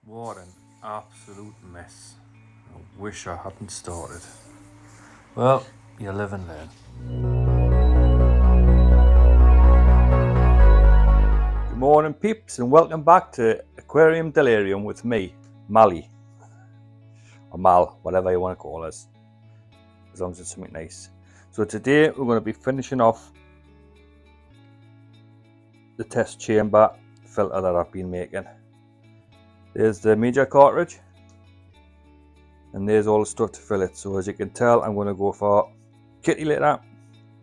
What an absolute mess. I wish I hadn't started. Well, you live and learn. Good morning, peeps, and welcome back to Aquarium Delirium with me, Mally. Or Mal, whatever you want to call us. As long as it's something nice. So today we're going to be finishing off the test chamber filter that I've been making. There's the major cartridge, and there's all the stuff to fill it. So as you can tell, I'm going to go for kitty litter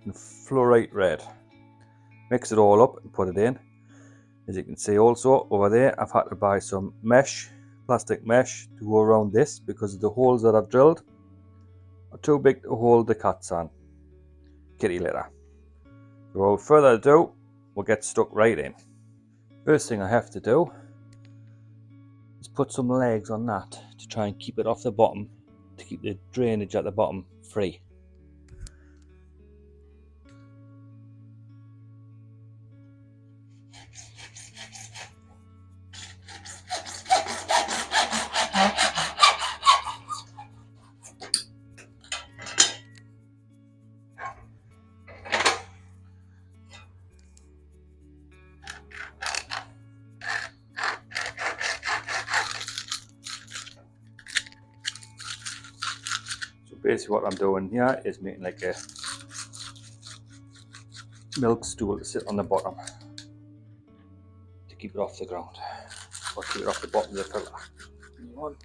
and fluorite red. Mix it all up and put it in. As you can see also over there, I've had to buy some mesh, plastic mesh, to go around this because the holes that I've drilled are too big to hold the cat sand kitty litter. So without further ado, we'll get stuck right in. First thing I have to do is put some legs on that to try and keep it off the bottom, to keep the drainage at the bottom free. Basically what I'm doing here is making like a milk stool to sit on the bottom to keep it off the ground, or keep it off the bottom of the filter. One.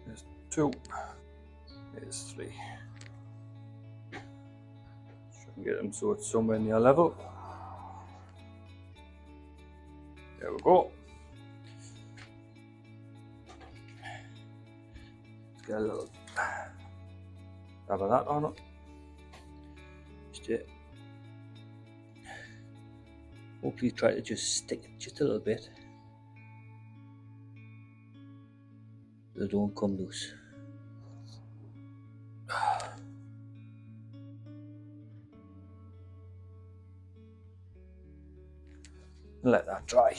There's two. There's three. Get them so it's somewhere near level. There we go. Let's get a little dab of that on it. Just it. Hopefully try to just stick it just a little bit so they don't come loose. Let that dry.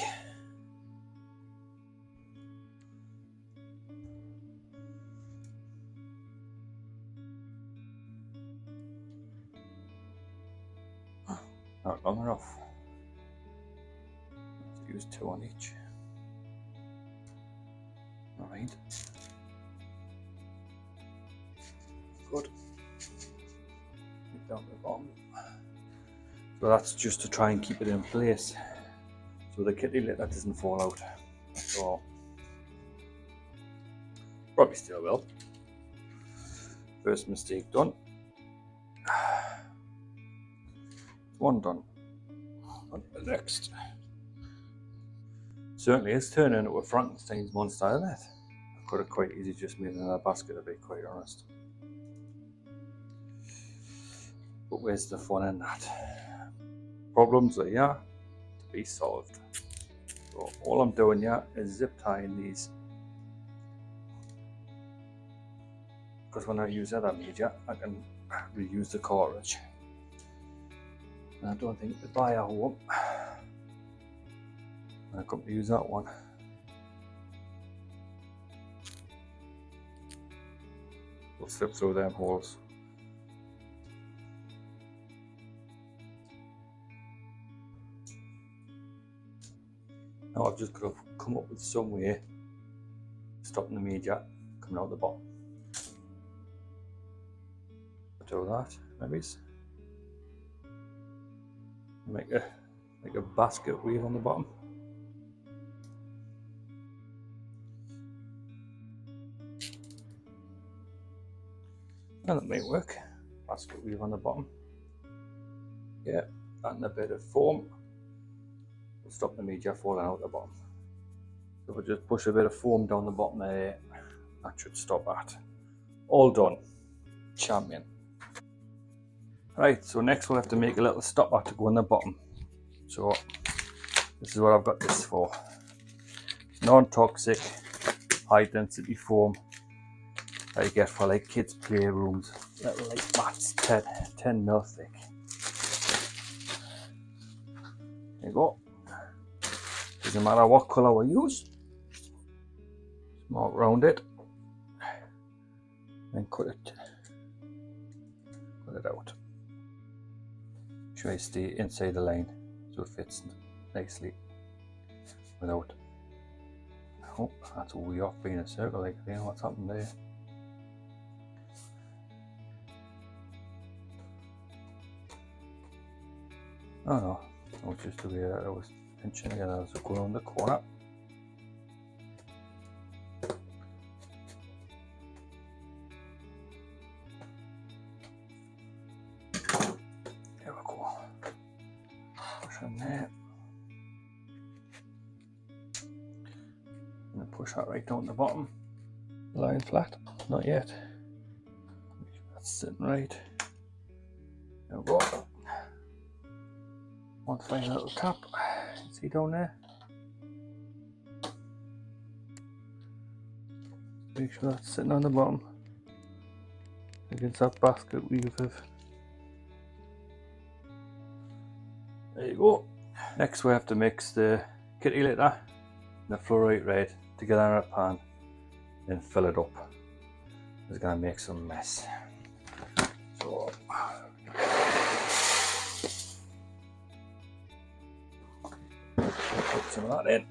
Not long enough. Let's use two on each. Alright. Good. Get down to the bottom. So that's just to try and keep it in place, so the kitty litter doesn't fall out. That's all. Probably still will. First mistake done. One done. On to the next. Certainly is turning into a Frankenstein's monster, isn't it? I could have quite easily just made another basket, to be quite honest. But where's the fun in that? Problems are here to be solved. So all I'm doing here is zip tying these, because when I use other media I can reuse the cartridge, and I don't think the buyer home when I come to use that one. We'll slip through them holes. Now I've just got to come up with some way stopping the media coming out the bottom. Do that, maybe. Make a basket weave on the bottom. And that might work. Basket weave on the bottom. Yeah, and a bit of foam will stop the media falling out the bottom. So if I just push a bit of foam down the bottom there, that should stop that. All done. Champion. Right, so next we'll have to make a little stopper to go on the bottom. So this is what I've got this for. It's non-toxic, high density foam that you get for like kids' playrooms. Little like mats, 10 mil thick. There you go. Doesn't matter what colour we use. Mark round it. Then cut it out. Try to stay inside the line so it fits nicely without. Oh, that's way off being a circle, like, you know what's happened there. Oh no, that was just the way I was pinching it as I go around the corner. There we go. Push in there. And then push that right down the bottom. Lying flat, not yet. Make sure that's sitting right. There we go. One final little tap. See down there? Make sure that's sitting on the bottom against that basket weave of. There you go. Next we have to mix the kitty litter and the fluorite red together in a pan and fill it up. It's going to make some mess. So put some of that in.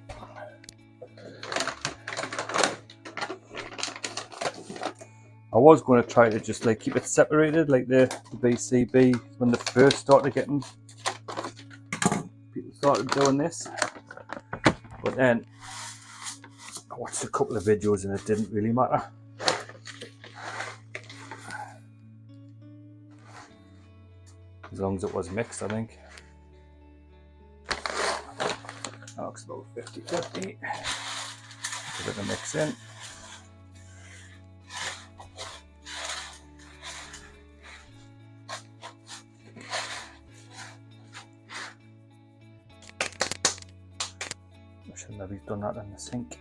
I was going to try to just like keep it separated like the BCB when they first started getting, people started doing this, but then I watched a couple of videos and it didn't really matter. As long as it was mixed, I think. That looks about 50-50. Give it a mix in. I should maybe have done that in the sink.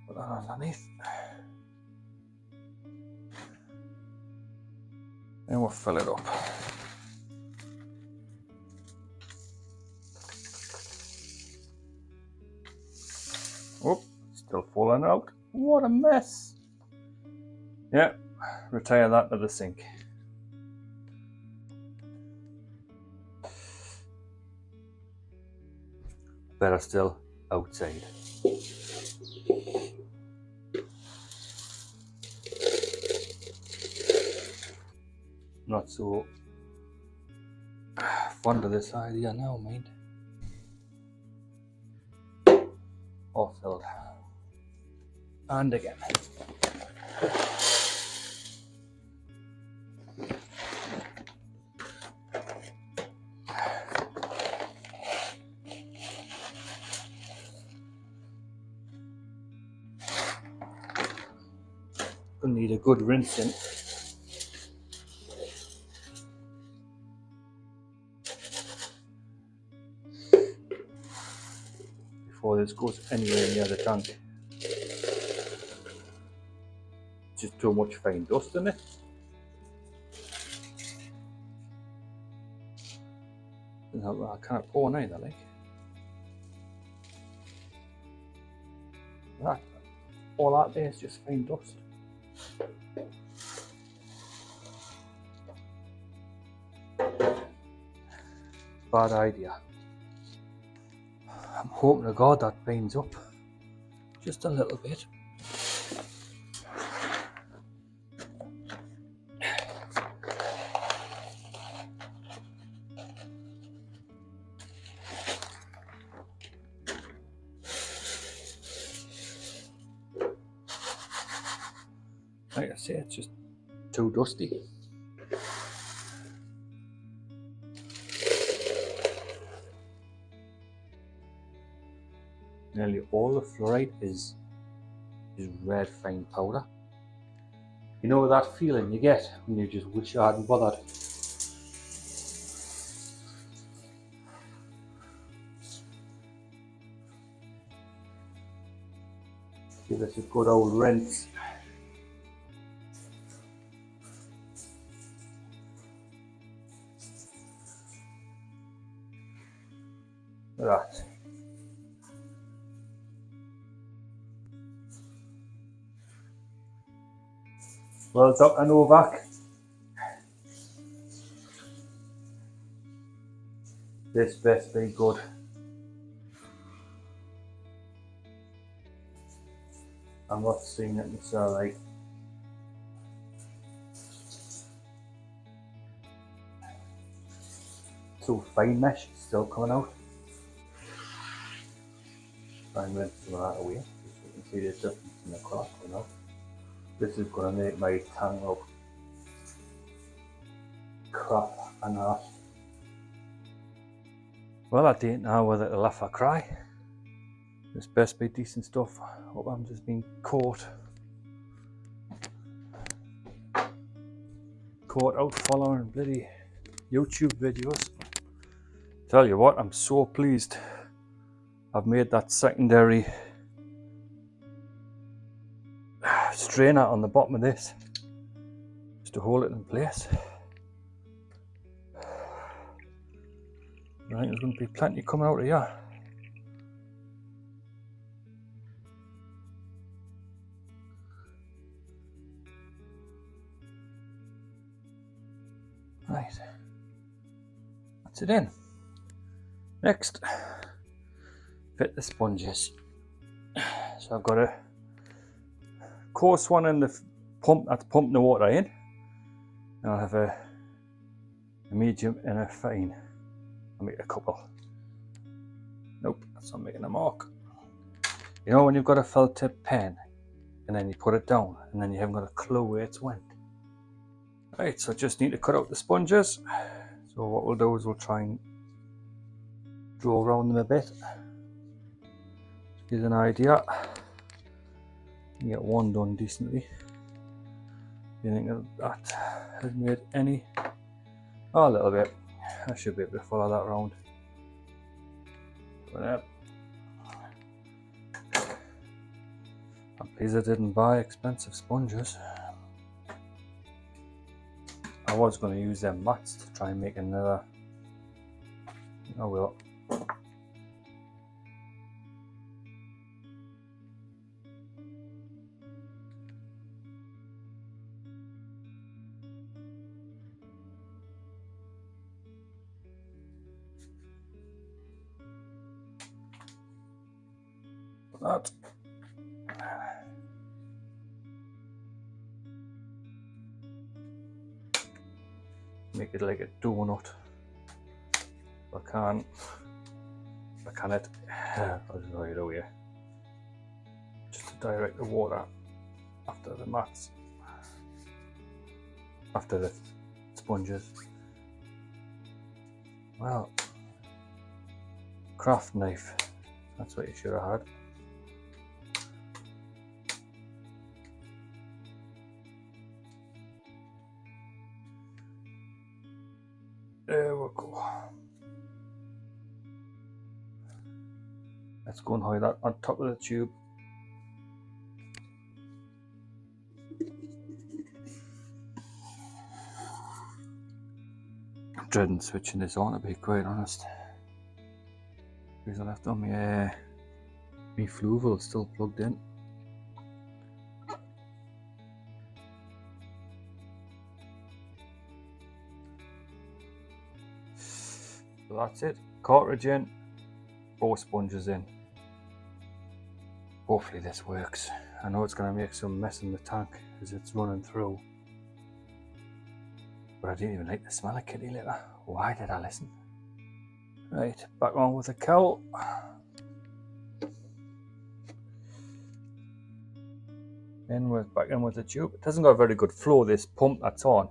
Put that underneath. And we'll fill it up. Oh, still falling out. What a mess. Yeah, retire that to the sink. Better still, outside. Not so fond of this idea now, mind. All filled. And again. Gonna need a good rinsing. Before this goes anywhere near the tank. Just too much fine dust in it. I can't pour neither, like. That, all that there is just fine dust. Bad idea. I'm hoping to God that binds up just a little bit. Like I say, it's just too dusty. Nearly all the fluorite is red fine powder. You know that feeling you get when you just wish you hadn't bothered. Give this a good old rinse. Look at that. Well, Dr. Novak, this best be good. I'm not seeing it myself, like. So fine mesh is still coming out. Try and rinse some of that away. You can see the difference in the crack coming out. This is going to make my tongue look crap and that. Well, I don't know whether to laugh or cry. This best be decent stuff. Hope I'm just being caught out following bloody YouTube videos. Tell you what, I'm so pleased I've made that secondary strainer on the bottom of this just to hold it in place. I think there's going to be plenty coming out of here. Right, that's it in. Next, fit the sponges. So I've got a coarse one in the pump that's pumping the water in, and I'll have a medium and a fine. I'll make a couple. Nope, that's not making a mark. You know when you've got a felt tip pen and then you put it down and then you haven't got a clue where it's went. Right, so I just need to cut out the sponges. So what we'll do is we'll try and draw around them a bit. Give an idea. You get one done decently. You think that has made any? Oh, a little bit. I should be able to follow that round. But, I'm pleased I didn't buy expensive sponges. I was going to use them mats to try and make another. Oh well. That. Make it like a donut. I can it. I'll just lay it away. Just to direct the water after the mats, after the sponges. Well, craft knife. That's what you should have had. There we go. Let's go and hide that on top of the tube. I'm dreading switching this on, to be quite honest, because I left on my fluval still plugged in. So that's it. Cartridge in, 4 sponges in. Hopefully this works. I know it's going to make some mess in the tank as it's running through. But I didn't even like the smell of kitty litter. Why did I listen? Right, back on with the cowl. Back in with the tube. It hasn't got a very good flow, this pump that's on.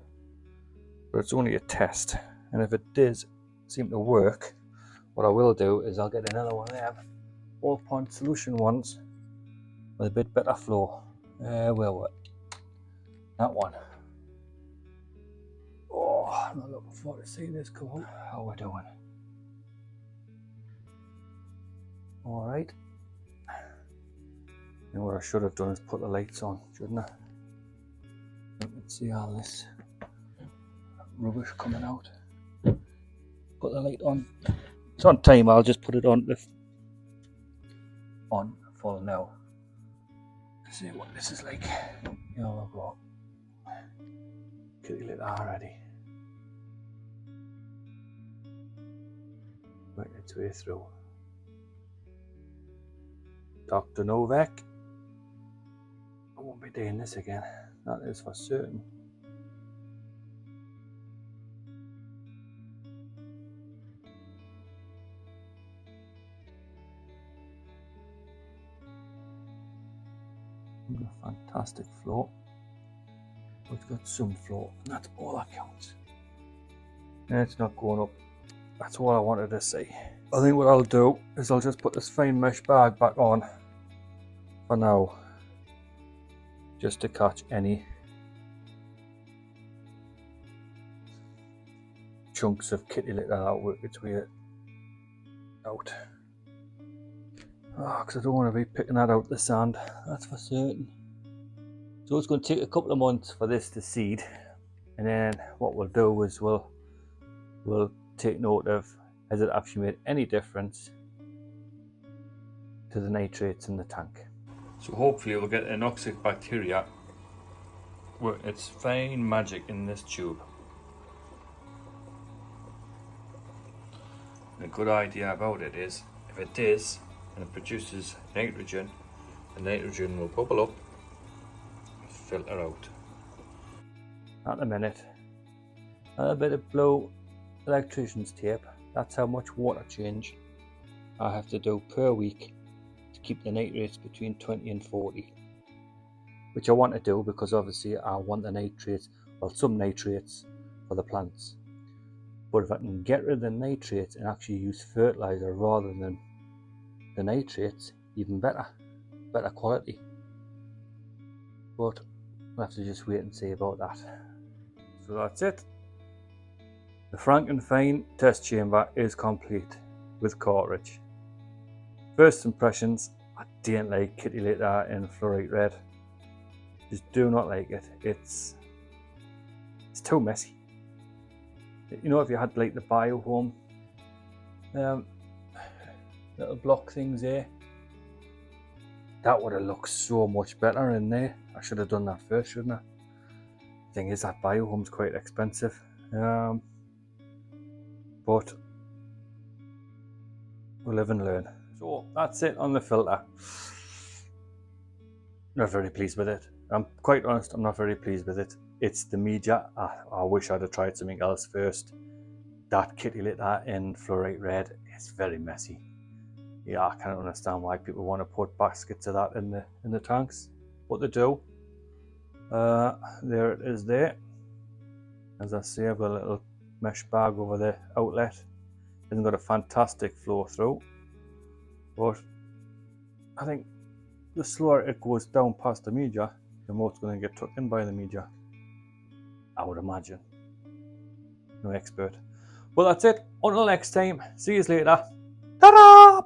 But it's only a test. And if it does seem to work, what I will do is I'll get another one there. All pond solution ones with a bit better flow. Where were that one? Oh, I'm not looking forward to seeing this come out. How we're doing. Alright. You know what I should have done is put the lights on, shouldn't I? Let's see all this rubbish coming out. Put the light on. It's on time. I'll just put it on full now. Let's see what this is like. You know, I've got kitty lit already. Working its way through. Dr. Novak. I won't be doing this again. That is for certain. A fantastic flow. It's got some flow, and that's all that counts. And it's not going up. That's all I wanted to see. I think what I'll do is I'll just put this fine mesh bag back on for now, just to catch any chunks of kitty litter that'll work its way out. Because I don't want to be picking that out the sand, that's for certain. So it's going to take a couple of months for this to seed, and then what we'll do is we'll take note of, has it actually made any difference to the nitrates in the tank. So hopefully we'll get anoxic bacteria work its fine magic in this tube. And a good idea about it is, if it is and it produces nitrogen, the nitrogen will bubble up and filter out. At the minute, a bit of blue electrician's tape, that's how much water change I have to do per week to keep the nitrates between 20 and 40. Which I want to do because obviously I want the nitrates, well, some nitrates for the plants. But if I can get rid of the nitrates and actually use fertilizer rather than the nitrates, even better quality. But we'll have to just wait and see about that. So that's it. The Frankenfine test chamber is complete with cartridge. First impressions, I didn't like kitty litter in fluorite red. Just do not like it. It's too messy. You know, if you had like the biohome little block things there, that would have looked so much better in there. I should have done that first, shouldn't I? The thing is, that biohome's quite expensive. But we'll live and learn. So that's it on the filter. Not very pleased with it. I'm quite honest, I'm not very pleased with it. It's the media. I wish I'd have tried something else first. That kitty litter in fluorite red is very messy. Yeah, I can't understand why people want to put baskets of that in the tanks. But they do. There it is there. As I say, I've got a little mesh bag over the outlet. It's got a fantastic flow through. But I think the slower it goes down past the media, the more it's going to get tucked in by the media. I would imagine. No expert. Well, that's it. Until next time. See you later. Ta-da!